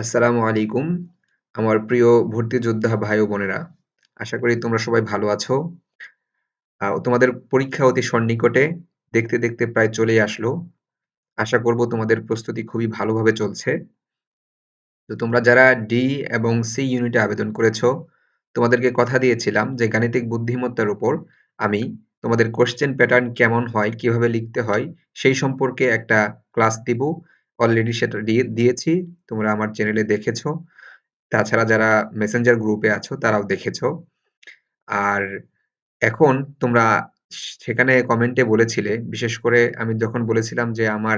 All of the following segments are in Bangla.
আসসালামু আলাইকুম। আমার প্রিয় ভর্তি যোদ্ধা ভাই ও বোনেরা। আশা করি তোমরা সবাই ভালো আছো। তোমাদের পরীক্ষা অতি সন্নিকটে। দেখতে প্রায় চলেই আসলো। আশা করব তোমাদের প্রস্তুতি খুবই ভালোভাবে চলছে। তো তোমরা যারা ডি এবং সি ইউনিটে আবেদন করেছো, তোমাদেরকে কথা দিয়েছিলাম যে গাণিতিক বুদ্ধিমত্তার উপর আমি তোমাদের কোয়েশ্চেন প্যাটার্ন কেমন হয়, কিভাবে লিখতে হয় সেই সম্পর্কে একটা ক্লাস দিব। অলরেডি সেটা দিয়েছি। তোমরা আমার চ্যানেলে দেখেছো। তাছাড়া যারা মেসেঞ্জার গ্রুপে আছো তারাও দেখেছো। আর এখন তোমরা সেখানে কমেন্টে বলেছিলে, বিশেষ করে আমি যখন বলেছিলাম যে আমার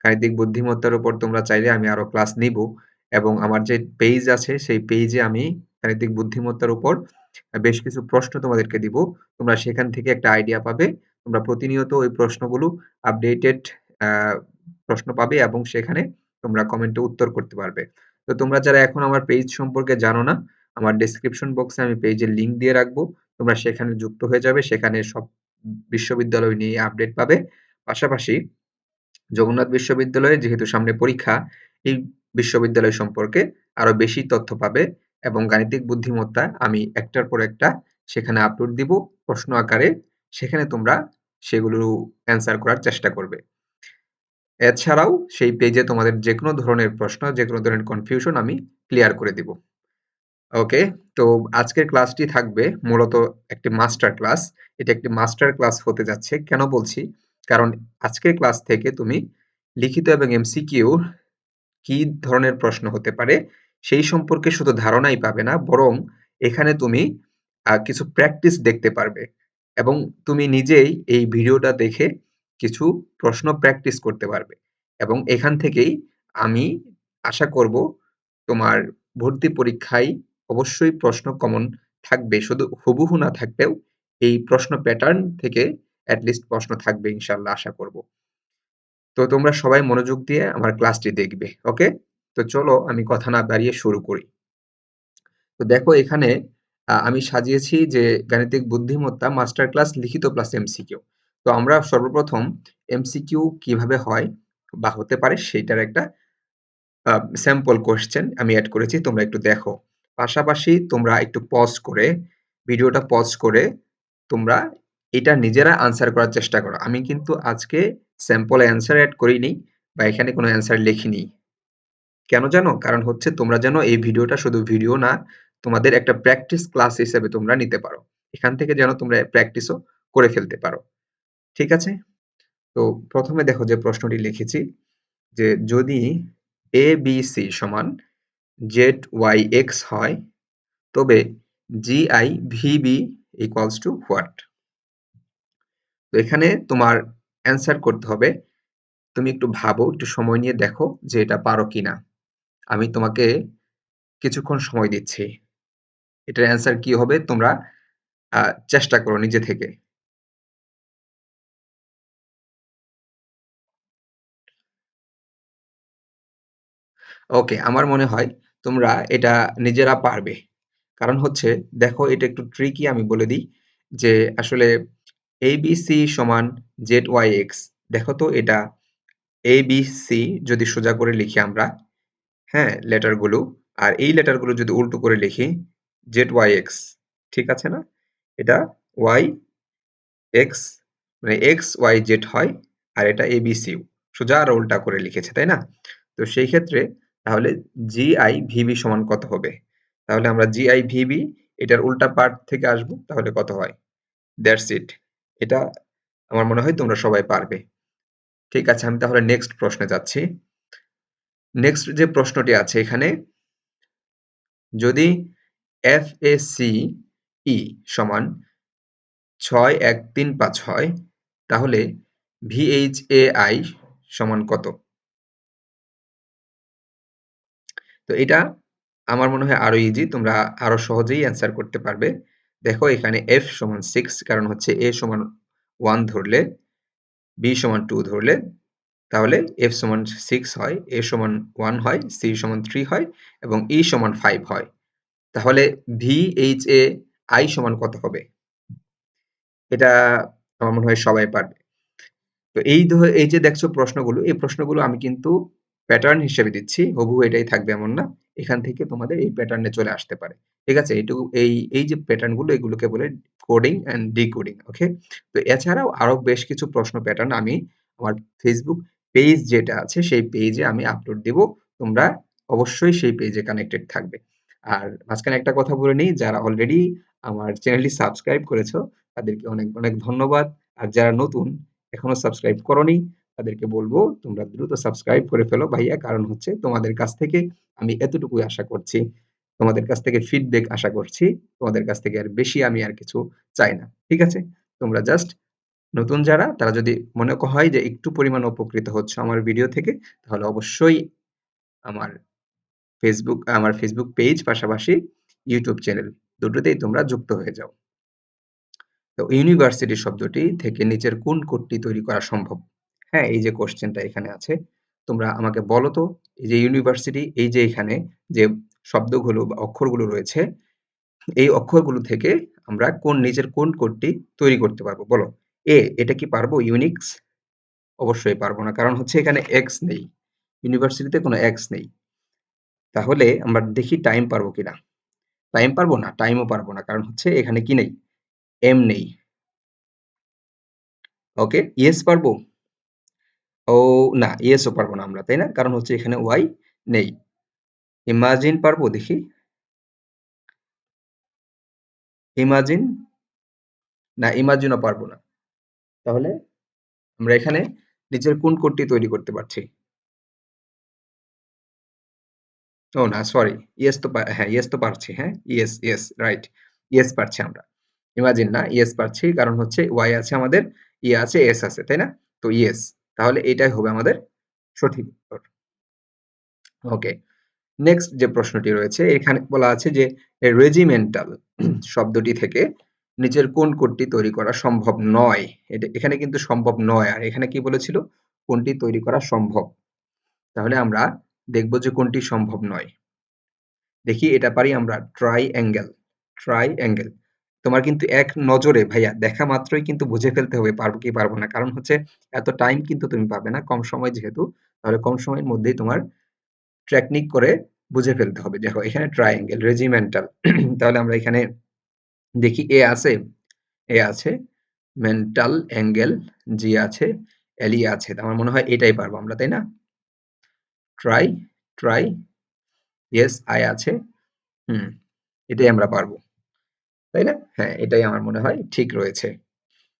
গাণিতিক বুদ্ধিমত্তার উপর তোমরা চাইলে আমি আরো ক্লাস নিবো এবং আমার যে পেজ আছে সেই পেজে আমি গাণিতিক বুদ্ধিমত্তার উপর বেশ কিছু প্রশ্ন তোমাদেরকে দিব। তোমরা সেখান থেকে একটা আইডিয়া পাবে। তোমরা প্রতিনিয়ত ওই প্রশ্নগুলো আপডেটেড আ প্রশ্ন পাবে এবং সেখানে তোমরা কমেন্টে উত্তর করতে পারবে। তো তোমরা যারা এখন আমার পেজ সম্পর্কে জানো না, আমার ডেসক্রিপশন বক্সে আমি পেজের লিংক দিয়ে রাখবো। তোমরা সেখানে যুক্ত হয়ে যাবে। সেখানে সব বিশ্ববিদ্যালয় নিয়ে আপডেট পাবে। পাশাপাশি জগন্নাথ বিশ্ববিদ্যালয়ে যেহেতু সামনে পরীক্ষা, এই বিশ্ববিদ্যালয় সম্পর্কে আরো বেশি তথ্য পাবে এবং গাণিতিক বুদ্ধিমত্তা আমি একটার পর একটা সেখানে আপলোড দিব প্রশ্ন আকারে। সেখানে তোমরা সেগুলো অ্যান্সার করার চেষ্টা করবে। এছাড়াও সেই পেজে তোমাদের যেকোনো ধরনের প্রশ্ন, যেকোনো ধরনের কনফিউশন আমি ক্লিয়ার করে দিব। ওকে, তো আজকের ক্লাসটি থাকবে মূলত একটি মাস্টার ক্লাস। এটা একটি মাস্টার ক্লাস হতে যাচ্ছে। কেন বলছি? কারণ আজকের ক্লাস থেকে তুমি লিখিত এবং এমসিকিউ কি ধরনের প্রশ্ন হতে পারে সেই সম্পর্কে শুধু ধারণাই পাবে না, বরং এখানে তুমি কিছু প্র্যাকটিস দেখতে পারবে এবং তুমি নিজেই এই ভিডিওটা দেখে কিছু প্রশ্ন প্র্যাকটিস করতে পারবে এবং এখান থেকেই আমি আশা করব তোমার ভর্তি পরীক্ষায় অবশ্যই প্রশ্ন কমন থাকবে, শুধু হুবহু না থাকলেও এই প্রশ্ন প্যাটার্ন থেকে অ্যাটলিস্ট প্রশ্ন থাকবে ইনশাল্লাহ, আশা করব। তো তোমরা সবাই মনোযোগ দিয়ে আমার ক্লাসটি দেখবে। ওকে, তো চলো আমি কথা না বাড়িয়ে শুরু করি। তো দেখো এখানে আমি সাজিয়েছি যে গাণিতিক বুদ্ধিমত্তা মাস্টার ক্লাস লিখিত প্লাস এমসিকিউ। তো আমরা সর্বপ্রথম এমসিকিউ কিভাবে হয় বা হতে পারে সেটার একটা স্যাম্পল কোয়েশ্চেন আমি অ্যাড করেছি, তোমরা একটু দেখো। পাশাপাশি তোমরা একটু পজ করে ভিডিওটা পজ করে তোমরা এটা নিজেরা আনসার করার চেষ্টা করো। আমি কিন্তু আজকে স্যাম্পল অ্যান্সার অ্যাড করিনি বা এখানে কোনো অ্যান্সার লিখিনি। কেন জানো? কারণ হচ্ছে তোমরা যেন এই ভিডিওটা শুধু ভিডিও না, তোমাদের একটা প্র্যাকটিস ক্লাস হিসেবে তোমরা নিতে পারো। এখান থেকে যেন তোমরা প্র্যাকটিসও করে ফেলতে পারো। ঠিক আছে? তো প্রথমে দেখো যে প্রশ্নটি লিখেছি যে যদি ABC সমান ZYX হয় তবে GI VB equals to what? তো এখানে তোমার অ্যান্সার করতে হবে। তুমি একটু ভাবো, একটু সময় নিয়ে দেখো যে এটা পারো কিনা। আমি তোমাকে কিছুক্ষণ সময় দিচ্ছি। এটার অ্যান্সার কি হবে তোমরা চেষ্টা করো নিজে থেকে। ওকে, আমার মনে হয় তোমরা এটা নিজেরা পারবে। কারণ হচ্ছে দেখো এটা একটু ট্রিকি, আমি বলে দিই যে আসলে ABC সমান ZYX। দেখো তো এটা ABC যদি সোজা করে লিখি আমরা, হ্যাঁ, লেটারগুলো, আর এই লেটারগুলো যদি উল্টো করে লিখি ZYX, ঠিক আছে না? এটা YX মানে XYZ হয় আর এটা ABC সোজা আর উল্টা করে লিখেছে, তাই না? তো সেই ক্ষেত্রে তাহলে GIVB সমান কত হবে? তাহলে আমরা GIVB এটার উল্টা পার্ট থেকে আসবো, তাহলে কত হয়? That's it. এটা আমার মনে হয় তোমরা সবাই পারবে। ঠিক আছে, আমি তাহলে নেক্সট প্রশ্নে যাচ্ছি। নেক্সট যে প্রশ্নটি আছে এখানে, যদি FACE সমান 613৫ হয় তাহলে VHAI সমান কত? তো এটা আমার মনে হয় আরো ইজি, তোমরা আরো সহজেই অ্যান্সার করতে পারবে। দেখো এখানে F সমান 6, কারণ হচ্ছে A সমান 1 ধরলে, B সমান 2 ধরলে তাহলে F সমান 6 হয়, A সমান 1 হয়, C সমান 3 হয় এবং E সমান 5 হয়। তাহলে VHAI সমান কত হবে? এটা আমার মনে হয় সবাই পারবে। তো এই যে দেখছো প্রশ্নগুলো, এই প্রশ্নগুলো আমি কিন্তু প্যাটার্ন হিসেবে দিচ্ছি, হুবহু এটাই থাকবে এমন না। এখান থেকে তোমাদের এই প্যাটার্নে চলে আসতে পারে। ঠিক আছে? এই যে প্যাটার্নগুলো এগুলোকে বলে কোডিং অ্যান্ড ডিকোডিং। ওকে? তো এছাড়াও আরো বেশ কিছু প্রশ্ন প্যাটার্ন আমি আমার Facebook পেজ যেটা আছে সেই পেজে আমি আপলোড দিব। তোমরা অবশ্যই সেই পেজে কানেক্টেড থাকবে। আর মাঝখানে একটা কথা বলে নিই, যারা অলরেডি আমার চ্যানেলটি সাবস্ক্রাইব করেছো তাদেরকে অনেক, অনেক ধন্যবাদ। আর যারা নতুন এখনো সাবস্ক্রাইব করোনি তাদেরকে বলবো তোমরা দ্রুত সাবস্ক্রাইব করে ফেলো ভাইয়া। কারণ হচ্ছে তোমাদের কাছ থেকে আমি এতটুকুই আশা করছি। তোমাদের কাছ থেকে ফিডব্যাক আশা করছি। তোমাদের কাছ থেকে আর বেশি আমি আর কিছু চাই না। ঠিক আছে? তোমরা জাস্ট নতুন যারা তারা যদি মনে হয় যে একটু পরিমাণ উপকৃত হচ্ছ আমার ভিডিও থেকে, তাহলে অবশ্যই আমার আমার Facebook পেজ পাশাপাশি YouTube চ্যানেল দুটোতেই তোমরা যুক্ত হয়ে যাও। তো ইউনিভার্সিটি শব্দটি থেকে নিচের কোন কোডটি তৈরি করা সম্ভব? হ্যাঁ, এই যে কোশ্চেনটা এখানে আছে, তোমরা আমাকে বলো তো এই যে ইউনিভার্সিটি এই যে এখানে যে শব্দগুলো বা অক্ষরগুলো রয়েছে, এই অক্ষরগুলো থেকে আমরা নিচের কোন কোডটি তৈরি করতে পারবো? বলো। এটা কি পারবো ইউনিক্স? অবশ্যই পারবো না। কারণ হচ্ছে এখানে এক্স নেই। ইউনিভার্সিটিতে কোনো এক্স নেই। তাহলে আমরা দেখি টাইম পারবো কিনা? টাইম পারবো না, টাইমও পারবো না। কারণ হচ্ছে এখানে কি নেই? এম নেই। ওকে, ইয়েস পারবো? ও না, ইয়েসও পারবো না আমরা, তাই না? কারণ হচ্ছে এখানে ওয়াই নেই। ইমাজিন পারবো দেখি? ইমাজিন? না, ইমাজিনও পারবো না। তাহলে আমরা এখানে নিচের কোন কোডটি তৈরি করতে পারছি? ও না, সরি। ইয়েস তো হ্যাঁ, ইয়েস তো পারছি। হ্যাঁ, ইয়েস, ইয়েস, রাইট। ইয়েস পারছি আমরা। ইমাজিন না, ইয়েস পারছি। কারণ হচ্ছে ওয়াই আছে আমাদের, আছে, এস আছে, তাই না? তো ইয়েস। তাহলে এটাই হবে আমাদের সঠিক উত্তর। ওকে। নেক্সট যে প্রশ্নটি রয়েছে এখানে বলা আছে যে রেজিমেন্টাল শব্দটি থেকে নিচের কোন কোডটি তৈরি করা সম্ভব নয়? এখানে কিন্তু সম্ভব নয়, আর এখানে কি বলেছিল? কোনটি তৈরি করা সম্ভব? তাহলে আমরা দেখব যে কোনটি সম্ভব নয়। দেখি এটা পারি আমরা। ট্রাইঅ্যাঙ্গেল। ট্রাইঅ্যাঙ্গেল। তোমার কিন্তু এক নজরে ভাইয়া দেখা মাত্রই কিন্তু বুঝে ফেলতে হবে পারবো কি পারবো না। কারণ হচ্ছে এত টাইম কিন্তু তুমি পাবে না, কম সময় যেহেতু। তাহলে কম সময়ের মধ্যেই তোমার টেকনিক করে বুঝে ফেলতে হবে। দেখো এখানে ট্রায়াঙ্গেল, রেজিমেন্টাল। তাহলে আমরা এখানে দেখি আছে, আছে, মেন্টাল অ্যাঙ্গেল, জি আছে, এলই আছে। আমার মনে হয় এটাই পারবো আমরা, তাই না? ট্রাই, ট্রাই, ইয়েস, আই আছে। হুম, এটাই আমরা পারবো, তাই না? হ্যাঁ, এটাই আমার মনে হয় ঠিক রয়েছে।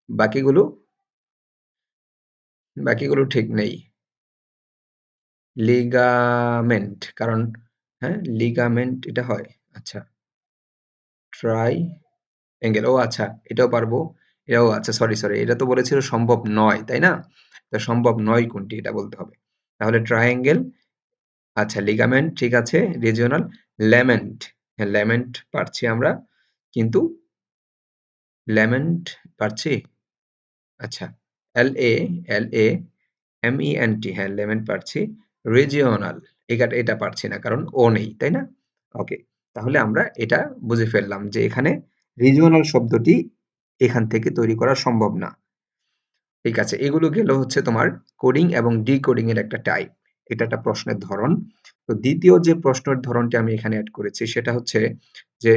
বাকিগুলো বাকিগুলো ঠিক নেই। লিগামেন্ট, কারণ হ্যাঁ, লিগামেন্ট এটা হয়। আচ্ছা, ট্রাই অ্যাঙ্গেল, ও আচ্ছা, এটাও পারবো। এটাও আচ্ছা, সরি, সরি, এটা তো বলেছিল সম্ভব নয়, তাই না? তো সম্ভব নয় কোনটি এটা বলতে হবে। তাহলে ট্রায়াঙ্গেল, আচ্ছা, লিগামেন্ট ঠিক আছে, রিজিওনাল, ল্যামেন্ট, হ্যাঁ ল্যামেন্ট পারছি আমরা, কিন্তু ল্যামেন্ট পারছি। আচ্ছা, এল এ এল A M E N T, হ্যাঁ ল্যামেন্ট পারছি। রিজিওনাল, এটা পারছি না কারণ ও নেই, তাই না? ওকে, তাহলে আমরা এটা বুঝে ফেললাম যে এখানে রিজিওনাল শব্দটি এখান থেকে তৈরি করা সম্ভব না। ঠিক আছে, এগুলো গেল হচ্ছে তোমার কোডিং এবং ডিকোডিং এর একটা টাইপ। এটা একটা প্রশ্নের ধরন। তো দ্বিতীয় যে প্রশ্নের ধরনটি আমি এখানে এড করেছি সেটা হচ্ছে যে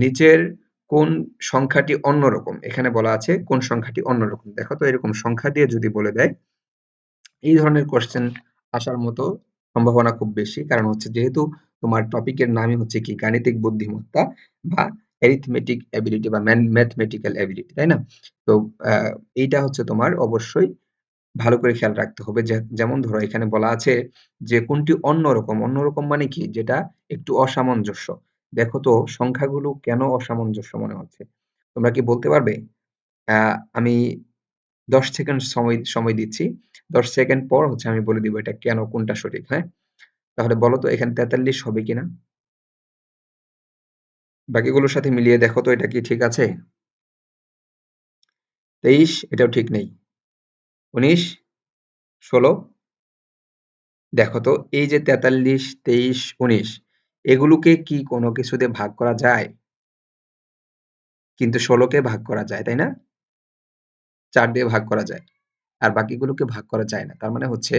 নিচের কোন সংখ্যাটি অন্যরকম? এখানে বলা আছে কোন সংখ্যাটি অন্যরকম। দেখো তো এরকম সংখ্যা দিয়ে যদি বলে দেয়, এই ধরনের কোশ্চেন আসার মতো সম্ভাবনা খুব বেশি। কারণ হচ্ছে যেহেতু তোমার টপিকের নামই হচ্ছে কি গাণিতিক বুদ্ধিমত্তা বা অ্যারিথমেটিক অ্যাবিলিটি বা ম্যাথমেটিক্যাল অ্যাবিলিটি, তাই না? তো এইটা হচ্ছে তোমার অবশ্যই ভালো করে খেয়াল রাখতে হবে। যেমন ধরো এখানে বলা আছে যে কোনটি অন্যরকম। অন্যরকম মানে কি? যেটা একটু অসামঞ্জস্য। দেখো তো সংখ্যাগুলো কেন অসামঞ্জস্য মনে হচ্ছে? তোমরা কি বলতে পারবে? আমি ১০ সেকেন্ড সময় দিচ্ছি। ১০ সেকেন্ড পর হচ্ছে আমি বলে দিব এটা কেন, কোনটা সঠিক, হ্যাঁ? তাহলে বলো তো এখানে ৪৩ হবে কিনা? বাকিগুলোর সাথে মিলিয়ে দেখো তো এটা কি ঠিক আছে? ২৩ এটাও ঠিক নেই। ১৯, ১৬, দেখো তো এই যে ৪৩, ২৩, ১৯ এগুলোকে কি কোনো কিছু দিয়ে ভাগ করা যায়? কিন্তু ১৬ কে ভাগ করা যায়, তাই না? ৪ দিয়ে ভাগ করা যায়। আর বাকিগুলোকে ভাগ করা যায় না। তার মানে হচ্ছে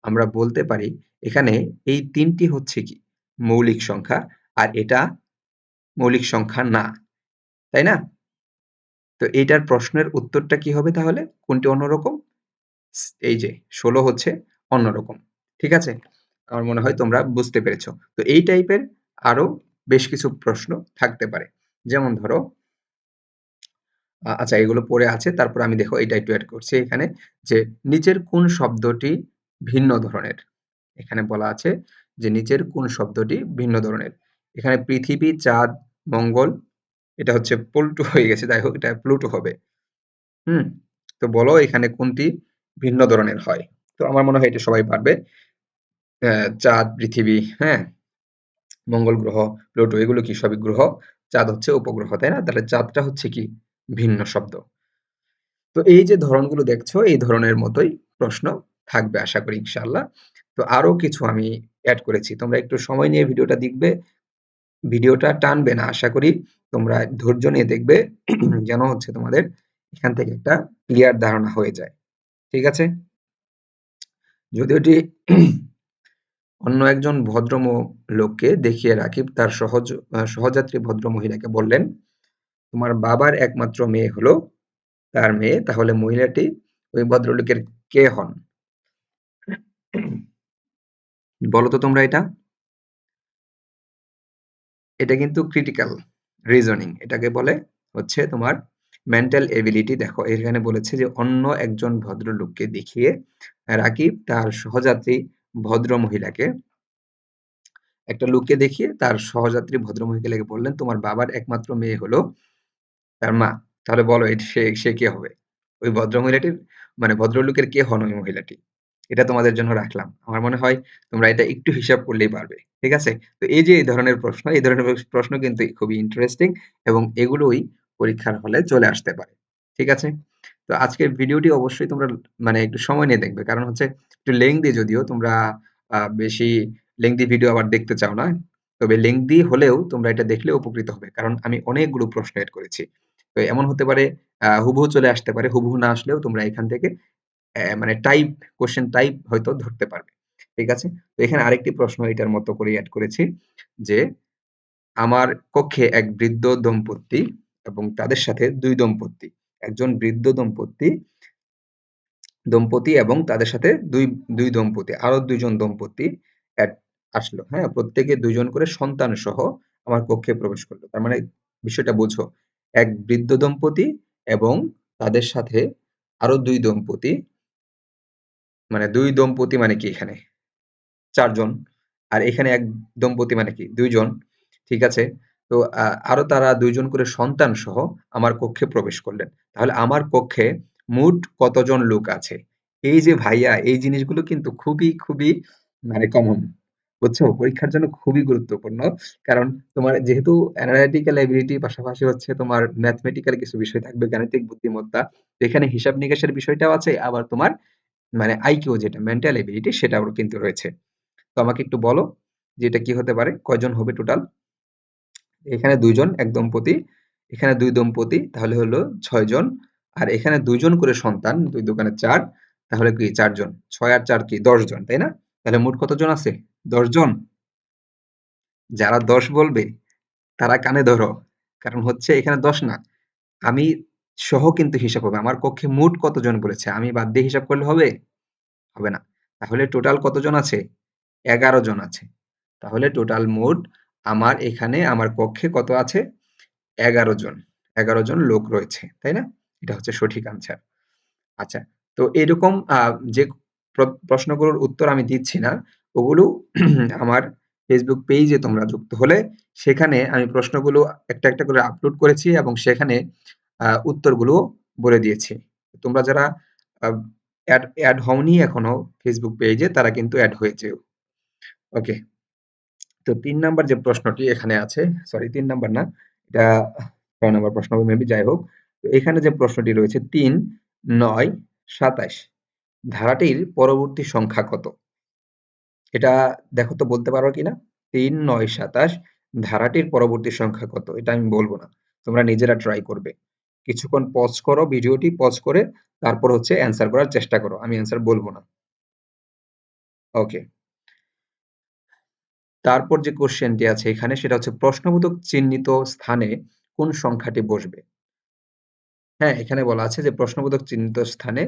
আমরা বলতে পারি এখানে এই ৩ টি হচ্ছে কি? মৌলিক সংখ্যা, আর এটা মৌলিক সংখ্যা না, তাই না? তো এইটার প্রশ্নের উত্তরটা কি হবে তাহলে? কোনটি অন্যরকম? এই যে 16 হচ্ছে অন্যরকম। ঠিক আছে? আমার মনে হয় তোমরা বুঝতে পেরেছো। তো এই টাইপের আরো বেশ কিছু প্রশ্ন থাকতে পারে। যেমন ধরো, আচ্ছা এগুলো পড়ে আছে, তারপর আমি দেখো এটা একটু এড করছি এখানে, যে নিচের কোন শব্দটি ভিন্ন ধরনের? এখানে বলা আছে যে নিচের কোন শব্দটি ভিন্ন ধরনের? এখানে পৃথিবী, চাঁদ, মঙ্গল, এটা হচ্ছে পল্টু হয়ে গেছে, যাই হোক এটা প্লুটো হবে। হুম? তো বলো এখানে কোনটি ভিন্ন ধরনের হয়? তো আমার মনে হয় এটা সবাই পারবে। চাঁদ, পৃথিবী, হ্যাঁ? মঙ্গল গ্রহ, প্লুটো এগুলো কি সবই গ্রহ? চাঁদ হচ্ছে উপগ্রহ, তাই না? তাহলে চাঁদটা হচ্ছে কি ভিন্ন শব্দ। তো এই যে ধরনগুলো দেখছো, এই ধরনের মতোই প্রশ্ন থাকবে আশা করি ইনশাআল্লাহ। তো আরো কিছু আমি এড করেছি। তোমরা একটু সময় নিয়ে ভিডিওটা দেখবে। ভিডিওটা টানবে না, আশা করি তোমরা ধৈর্য নিয়ে দেখবে যেন হচ্ছে তোমাদের এখান থেকে একটা ক্লিয়ার ধারণা হয়ে যায়। ঠিক আছে? যদিও এটি অন্য একজন ভদ্র লোককে দেখিয়ে রাকিব তার সহযাত্রী ভদ্র মহিলাকে বললেন, তোমার বাবার একমাত্র মেয়ে হলো তার মেয়ে, তাহলে মহিলাটি ওই ভদ্রলোকের কে হন? বলো তো তোমরা এটা? এটা কিন্তু ক্রিটিক্যাল রিজনিং, এটাকে বলে হচ্ছে তোমার মেন্টাল এবিলিটি। দেখো এখানে বলেছে যে অন্য একজন ভদ্রলোককে দেখিয়ে রাকিব তার সহযাত্রী ভদ্র মহিলাকে, একটা লোককে দেখিয়ে তার সহযাত্রী ভদ্র মহিলাকে বললেন, তোমার বাবার একমাত্র মেয়ে হলো তার মা। তাহলে বলো সে কে হবে? ওই ভদ্রমহিলাটির মানে ভদ্রলোকের কে হন ওই মহিলাটি? এটা তোমাদের জন্য রাখলাম। আমার মনে হয় তোমরা এটা একটু হিসাব করলেই পারবে। ঠিক আছে? তো এই যে এই ধরনের প্রশ্ন, এই ধরনের প্রশ্ন কিন্তু খুবই ইন্টারেস্টিং এবং এগুলোই পরীক্ষার হলে চলে আসতে পারে। ঠিক আছে? তো আজকের ভিডিওটি অবশ্যই তোমরা মানে একটু সময় নিয়ে দেখবে। কারণ হচ্ছে একটু লেংথি, যদিও তোমরা বেশি লেংথি ভিডিও আবার দেখতে চাও না। তবে লেংথি হলেও তোমরা এটা দেখলে উপকৃত হবে। কারণ আমি অনেকগুলো প্রশ্ন এড করেছি। তো এমন হতে পারে হুবহু চলে আসতে পারে। হুবহু না আসলেও তোমরা এখান থেকে মানে কোয়েশ্চেন টাইপ হয়তো ধরতে পারবে। ঠিক আছে? তো এখানে আরেকটি প্রশ্ন এটার মতো করে এড করেছি যে, আমার কক্ষে এক বৃদ্ধ দম্পতি এবং তাদের সাথে ২ দম্পতি। একজন বৃদ্ধ দম্পতি এবং তাদের সাথে ২ দম্পতি, আরো ২ জন দম্পতি এড আসলো। হ্যাঁ? প্রত্যেকে ২ জন করে সন্তান সহ আমার কক্ষে প্রবেশ করলো। তার মানে বিষয়টা বোঝো। এক বৃদ্ধ দম্পতি এবং তাদের সাথে আরো ২ দম্পতি, মানে ২ দম্পতি মানে কি এখানে? ৪ জন। আর এখানে এক দম্পতি মানে কি? ২ জন। ঠিক আছে? তো আরো তারা ২ জন করে সন্তান সহ আমার কক্ষে প্রবেশ করলেন। তাহলে আমার কক্ষে মোট কতজন লোক আছে? এই যে ভাইয়া, এই জিনিসগুলো কিন্তু খুবই মানে কমন। বুঝছো? পরীক্ষার জন্য খুবই গুরুত্বপূর্ণ। কারণ তোমার যেহেতু analytical ability পাশাপাশি হচ্ছে তোমার mathematical কিছু বিষয় থাকবে, গাণিতিক বুদ্ধিমত্তা। তো এখানে হিসাব নিকাশের বিষয়টাও আছে, আবার তোমার মানে আইকিউ যেটা মেন্টাল এবিলিটি সেটাও কিন্তু রয়েছে। তো আমাকে একটু বলো যে এটা কি হতে পারে? কয়জন হবে টোটাল? এখানে ২ জন, ১ দম্পতি, এখানে ২ দম্পতি, তাহলে হলো ৬ জন। আর এখানে ২ জন করে সন্তান, ২ দোকানে ৪, তাহলে কি ৪ জন। ৬ আর ৪ কি ১০ জন, তাই না? তাহলে মোট কতজন আছে? ১০ জন। যারা ১০ বলবে তারা কানে ধরো। কারণ হচ্ছে এখানে ১০ না। আমি সহ কিন্তু হিসাব হবে। আমার কক্ষে মোট কতজন বলেছে? আমি বাদ দিয়ে হিসাব করলে হবে? হবে না। তাহলে টোটাল কতজন আছে? ১১ জন আছে। তাহলে টোটাল মোট আমার এখানে আমার কক্ষে কত আছে? ১১ জন। ১১ জন লোক রয়েছে। তাই না? এটা হচ্ছে সঠিক আনসার। আচ্ছা। তো এরকম যে প্রশ্নগুলোর উত্তর আমি দিচ্ছি না, ওগুলো আমার Facebook পেইজে তোমরা যুক্ত হলে সেখানে আমি প্রশ্নগুলো একটা করে আপলোড করেছি এবং সেখানে উত্তরগুলো বলে দিয়েছি। তোমরা যারা আ এড হওনি এখনো Facebook পেইজে, তারা কিন্তু এড হয়ে যেও। ওকে। তো ৩ নাম্বার যে প্রশ্নটি এখানে আছে, সরি ৩ নাম্বার না, এটা ৬ নাম্বার প্রশ্ন হবে মেবি, যাই হোক। তো এখানে যে প্রশ্নটি রয়েছে ৩, ৯, ২৭ ধারাটির পরবর্তী সংখ্যা কত? এটা দেখো তো বলতে পারো কিনা? ৩, ৯, ২৭ ধারাটির পরবর্তী সংখ্যা কত? এটা আমি বলব না। তোমরা নিজেরা ট্রাই করবে। কিছুক্ষণ পজ করো, ভিডিওটি পজ করে তারপর হচ্ছে অ্যান্সার করার চেষ্টা করো। আমি অ্যান্সার বলব না। ওকে। তারপর যে কোশ্চেনটি আছে এখানে সেটা হচ্ছে প্রশ্নবোধক চিহ্নিত স্থানে কোন সংখ্যাটি বসবে? হ্যাঁ, এখানে বলা আছে যে প্রশ্নবোধক চিহ্নিত স্থানে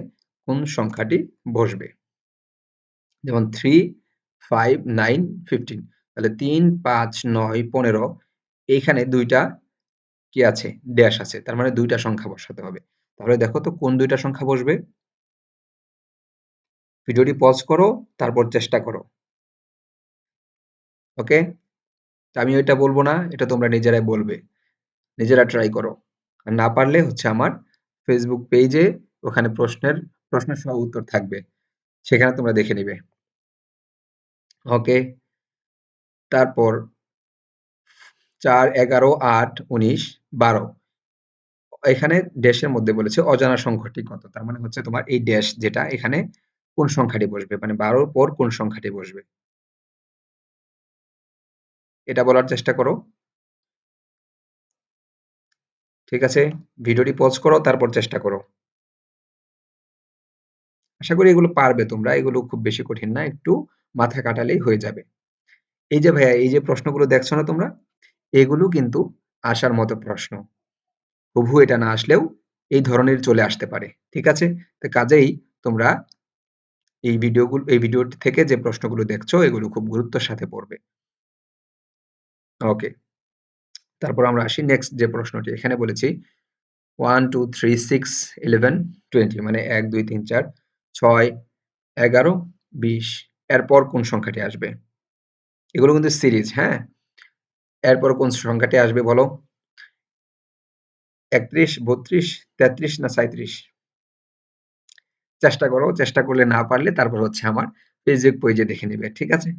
কোন সংখ্যাটি বসবে? যেমন 3, 5, 9, 15 তাহলে 3, 5, 9, 15 এইখানে ২ টা কি আছে? ড্যাশ আছে। তার মানে ২ টা সংখ্যা বসাতে হবে। তাহলে দেখো তো কোন ২ টা সংখ্যা বসবে? ভিডিওটি পজ করো, তারপর চেষ্টা করো। ওকে? তো আমি এটা বলব না, এটা তোমরা নিজেরাই বলবে। নিজেরা ট্রাই করো। আর না পারলে হচ্ছে আমার Facebook পেইজে ওখানে প্রশ্নের সহ উত্তর থাকবে। সেখানে তোমরা দেখে নিবে। ওকে? তারপর ৪, ১১, ৮, ১৯, ১২ এখানে ড্যাশের মধ্যে বলেছে অজানা সংখ্যাটি কত? তার মানে হচ্ছে তোমার এই ড্যাশ যেটা এখানে কোন সংখ্যাটি বসবে? মানে ১২ র পর কোন সংখ্যাটি বসবে? এটা বলার চেষ্টা করো। ঠিক আছে? ভিডিওটি পজ করো তারপর চেষ্টা করো। আশা করি এগুলো পারবে তোমরা। এগুলো খুব বেশি কঠিন না। একটু মাথা খাটালেই হয়ে যাবে। এই যে ভাইয়া এই যে প্রশ্নগুলো দেখছো না তোমরা? এগুলো কিন্তু আসার মতো প্রশ্ন। হুবহু এটা না আসলেও এই ধরনের চলে আসতে পারে। ঠিক আছে? তো কাজেই তোমরা এই ভিডিওটি থেকে যে প্রশ্নগুলো দেখছো এগুলো খুব গুরুত্বের সাথে পড়বে। ওকে। তারপর আমরা আসি নেক্সট যে প্রশ্নটি। এখানে বলেছি 1, 2, 3, 6, 11, 20 মানে ১, ২, ৩, ৪, ৬, ১১, ২০ এরপর কোন সংখ্যাটি আসবে? এগুলো কিন্তু সিরিজ, হ্যাঁ? এরপর কোন সংখ্যাটি আসবে বলো? ৩১, ৩২, ৩৩ না ৩৭? চেষ্টা করো। চেষ্টা করলে না পারলে তারপর হচ্ছে আমার Facebook পেইজে দেখে নিবে। ঠিক আছে?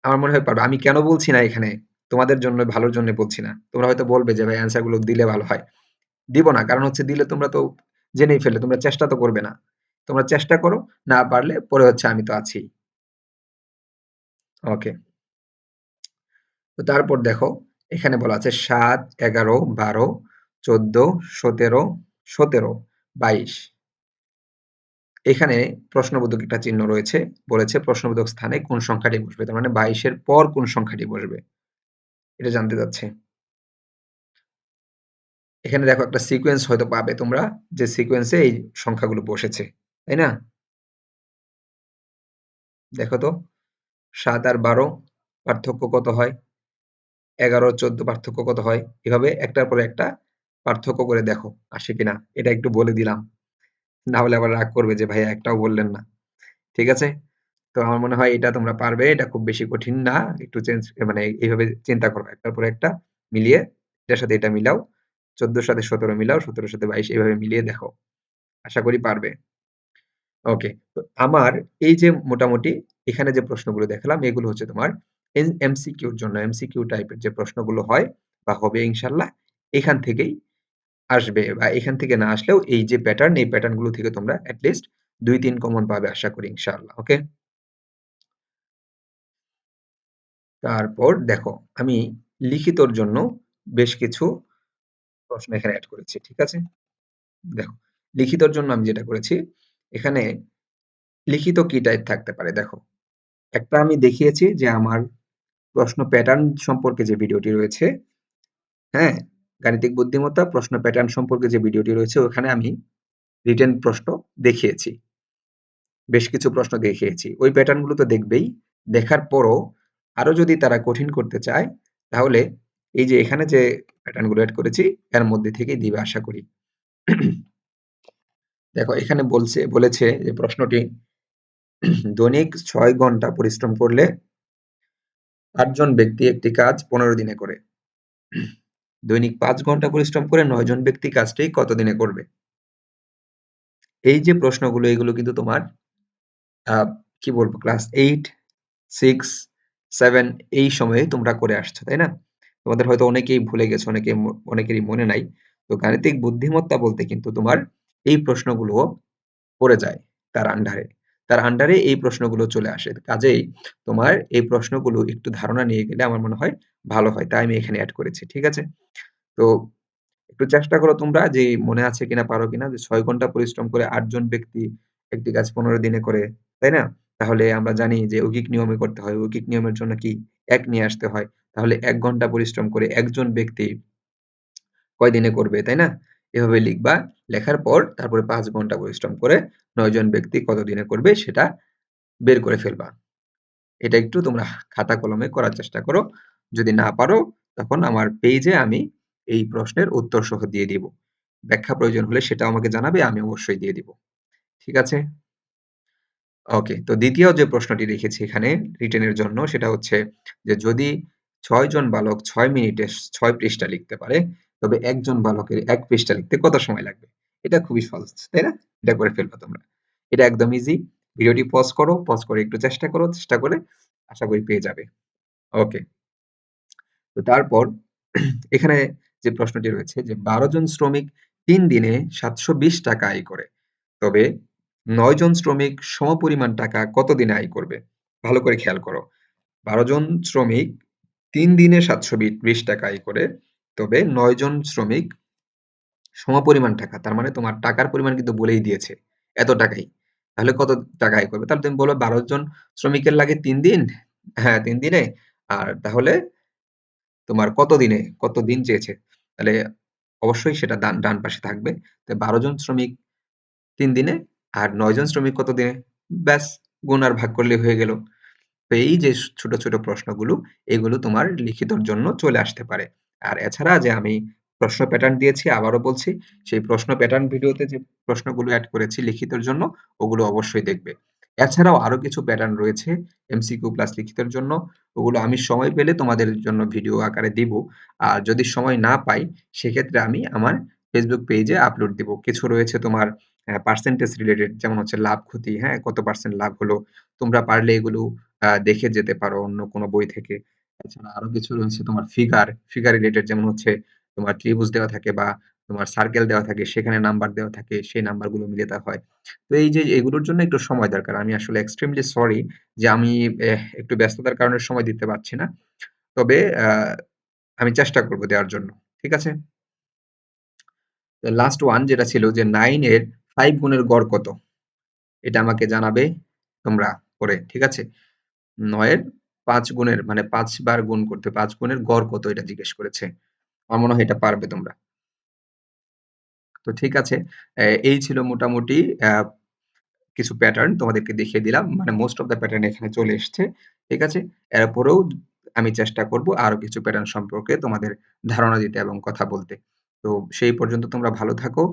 আমার মনে হয় পারবে। আমি কেন বলছি না এখানে? তোমাদের জন্য ভালোর জন্য বলছি না। তোমরা হয়তো বলবে যে ভাই অ্যান্সার গুলো দিলে ভালো হয়। দিব না। কারণ হচ্ছে দিলে তোমরা তো জেনেই ফেললে। তোমরা চেষ্টা তো করবে না। তোমরা চেষ্টা করো। না পারলে পরে হচ্ছে আমি তো আছি। ওকে। তো তারপর দেখো এখানে বলা আছে ৭, ১১, ১২, ১৪, ১৭, ১৭, ২২ এখানে প্রশ্নবোধক একটা চিহ্ন রয়েছে। বলেছে প্রশ্নবোধক স্থানে কোন সংখ্যাটি বসবে? তার মানে ২২ এর পর কোন সংখ্যাটি বসবে? এটা জানতে চাচ্ছে। এখানে দেখো একটা সিকোয়েন্স হয়তো পাবে তোমরা যে সিকোয়েন্সে এই সংখ্যাগুলো বসেছে। তাই না? দেখো তো ৭ আর ১২ পার্থক্য কত হয়? ১১ ১৪ পার্থক্য কত হয়? এভাবে একটার পর একটা পার্থক্য করে দেখো আসে কিনা। এটা একটু বলে দিলাম। না হলে আবার রাগ করবে যে ভাইয়া একটাও বললেন না। ঠিক আছে? তো আমার মনে হয় এটা তোমরা পারবে। এটা খুব বেশি কঠিন না। একটু মানে এইভাবে চিন্তা করো। একটার পর একটা মিলিয়ে এটার সাথে এটা মিলাও। ১৪ র সাথে ১৭ মিলাও, ১৭ র সাথে ২২ এভাবে মিলিয়ে দেখো। আশা করি পারবে। ওকে। তো আমার এই যে মোটামুটি এখানে যে প্রশ্নগুলো দেখালাম এগুলো হচ্ছে তোমার এমসিকিউ র জন্য এমসিকিউ টাইপের যে প্রশ্নগুলো হয় বা হবে ইনশাআল্লাহ এখান থেকেই আসবে বা এখান থেকে না আসলেও এই যে প্যাটার্ন এই প্যাটার্ন গুলো থেকে তোমরা এট লিস্ট ২-৩ কমন পাবে আশা করি ইনশাআল্লাহ। ওকে? তারপর দেখো আমি লিখিতর জন্য বেশ কিছু প্রশ্ন এখানে এড করেছি। ঠিক আছে? দেখো লিখিতর জন্য আমি যেটা করেছি এখানে লিখিত কি টাইপ থাকতে পারে দেখো। একটা আমি দেখিয়েছি যে আমার প্রশ্ন প্যাটার্ন সম্পর্কে যে ভিডিওটি রয়েছে, হ্যাঁ? গাণিতিক বুদ্ধিমত্তা প্রশ্ন প্যাটার্ন সম্পর্কে যে ভিডিওটি রয়েছে ওখানে আমি রিটেন প্রশ্ন দেখিয়েছি। বেশ কিছু প্রশ্ন দেখিয়েছি। ওই প্যাটার্ন গুলো তো দেখবেই। দেখার পরও আরো যদি তারা কঠিন করতে চায় তাহলে এই যে এখানে যে প্যাটার্ন গুলো এড করেছি এর মধ্যে থেকেই দিবে আশা করি। দেখো এখানে বলেছে যে প্রশ্নটি দৈনিক ৬ ঘন্টা পরিশ্রম করলে ৮ জন ব্যক্তি একটি কাজ ১৫ দিনে করে। দৈনিক ৫ ঘন্টা পরিশ্রম করে ৯ জন ব্যক্তি কাজটি কত দিনে করবে? এই যে প্রশ্নগুলো এগুলো কিন্তু তোমার আ কি বলবো ক্লাস 8, 6, 7 এই সময়ে তোমরা করে আসছো, তাই না? তোমাদের হয়তো অনেকেই ভুলে গেছো, অনেকেরই মনে নাই। তো গাণিতিক বুদ্ধিমত্তা বলতে কিন্তু তোমার এই প্রশ্নগুলোও পড়ে যায় তার আন্ডারে। তার আন্ডারে এই প্রশ্নগুলো চলে আসে। কাজেই তোমার এই প্রশ্নগুলো একটু ধারণা নিয়ে গেলে আমার মনে হয় ভালো হয়। তাই আমি এখানে এড করেছি। ঠিক আছে? তো একটু চেষ্টা করো তোমরা যে মনে আছে কিনা পারো কিনা যে ৬ ঘন্টা পরিশ্রম করে ৮ জন ব্যক্তি একটি কাজ ১৫ দিনে করে, তাই না? তাহলে আমরা জানি যে ঐকিক নিয়মে করতে হয়। ঐকিক নিয়মের জন্য কি ১ নিয়ে আসতে হয়। তাহলে ১ ঘন্টা পরিশ্রম করে একজন ব্যক্তি কয় দিনে করবে, তাই না? এভাবে লিখবা। লেখার পর তারপরে ৫ ঘন্টা পরিশ্রম করে ৯ জন ব্যক্তি কত দিনে করবে সেটা বের করে ফেলবা। এটা একটু তোমরা খাতা কলমে করার চেষ্টা করো। যদি না পারো তখন আমার পেইজে আমি এই প্রশ্নের উত্তর সহ দিয়ে দিব। ব্যাখ্যা প্রয়োজন হলে সেটাও আমাকে জানাবে, আমি অবশ্যই দিয়ে দিব। ঠিক আছে? ওকে। তো ২য় যে প্রশ্নটি রেখেছি এখানে রিটেন এর জন্য সেটা হচ্ছে যে যদি ৬ জন বালক ৬ মিনিটে ৬ পৃষ্ঠা লিখতে পারে, তবে একজন বালকের ১ পৃষ্ঠা লিখতে কত সময় লাগবে? এটা খুবই সহজ, তাই না? এটা করে ফেলবা তোমরা। এটা একদম ইজি। ভিডিওটি পজ করো, পজ করে একটু চেষ্টা করো, চেষ্টা করে আশা করি পেয়ে যাবে। ওকে। তো তারপর এখানে যে প্রশ্নটি রয়েছে যে ১২ জন শ্রমিক ৩ দিনে ৳৭২০ আয় করে। তবে ৯ জন শ্রমিক সমপরিমাণ টাকা কত দিনে আয় করবে? ভালো করে খেয়াল করো। ১২ জন শ্রমিক ৩ দিনে ৳৭২০ আয় করে। তবে ৯ জন শ্রমিক সমপরিমাণ টাকা। তার মানে তোমার টাকার পরিমাণ কিন্তু বলেই দিয়েছে। এত টাকাই। তাহলে কত টাকা আয় করবে? তাহলে তুমি বলো ১২ জন শ্রমিকের লাগে ৩ দিন। হ্যাঁ, ৩ দিনে। আর তাহলে তোমার কত দিনে, কত দিন চেয়েছে? তাহলে অবশ্যই সেটা ডান পাশে থাকবে। তো ১২ জন শ্রমিক ৩ দিনে আর ৯ জন শ্রমিক কত দিনে? ব্যাস গুণ আর ভাগ করলেই হয়ে গেল। তো এই যে ছোট, ছোট প্রশ্নগুলো এগুলো তোমার লিখিতর জন্য চলে আসতে পারে। আর এছাড়া যে আমি প্রশ্ন প্যাটার্ন দিয়েছি আবারও বলছি, সেই প্রশ্ন প্যাটার্ন ভিডিওতে যে প্রশ্নগুলো এড করেছি লিখিতর জন্য ওগুলো অবশ্যই দেখবে। এছাড়াও আরো কিছু প্যাটার্ন রয়েছে এমসিকিউ প্লাস লিখিতের জন্য। ওগুলো আমি সময় পেলে তোমাদের জন্য ভিডিও আকারে দিব। আর যদি সময় না পাই সেক্ষেত্রে আমি আমার ফেসবুক পেজে আপলোড দিব। কিছু রয়েছে তোমার পার্সেন্টেজ রিলেটেড যেমন হচ্ছে লাভ ক্ষতি, হ্যাঁ? কত পার্সেন্ট লাভ হলো? তোমরা পারলে এগুলো দেখে যেতে পারো অন্য কোনো বই থেকে। এছাড়া আরো কিছু রয়েছে তোমার ফিগার রিলেটেড যেমন হচ্ছে তোমার ত্রিভুজ দেওয়া থাকে বা তোমার সার্কেল দেওয়া থাকে, সেখানে নাম্বার দেওয়া থাকে, সেই নাম্বারগুলো মিলাতে হয়। তো এই যে এগুলোর জন্য একটু সময় দরকার। আমি আসলে এক্সট্রিমলি সরি যে আমি একটু ব্যস্ততার কারণে সময় দিতে পারছি না। তবে আমি চেষ্টা করব দেওয়ার জন্য। ঠিক আছে? লাস্ট ওয়ান যেটা ছিল যে 9 এর 5 গুণের গড় কত? এটা আমাকে জানাবে তোমরা করে। ঠিক আছে? ৯ এর ৫ গুণের মানে ৫ বার গুণ করতে ৫ গুণের গড় কত এটা জিজ্ঞেস করেছে। আমার মনে হয় এটা পারবে তোমরা। তো ঠিক আছে। এই ছিল মোটামুটি অ্যা কিছু প্যাটার্ন তোমাদেরকে দেখিয়ে দিলাম। মানে মোস্ট অফ দ্যা প্যাটার্ন এখানে চলে এসছে। ঠিক আছে? এরপরেও আমি চেষ্টা করব আরো কিছু প্যাটার্ন সম্পর্কে তোমাদের ধারণা দিতে এবং কথা বলতে। তো সেই পর্যন্ত তোমরা ভালো থাকো।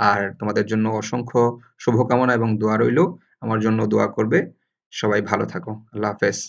আর তোমাদের জন্য অসংখ্য শুভকামনা এবং দোয়া রইলো। আমার জন্য দোয়া করবে। সবাই ভালো থাকো। আল্লাহ হাফেজ।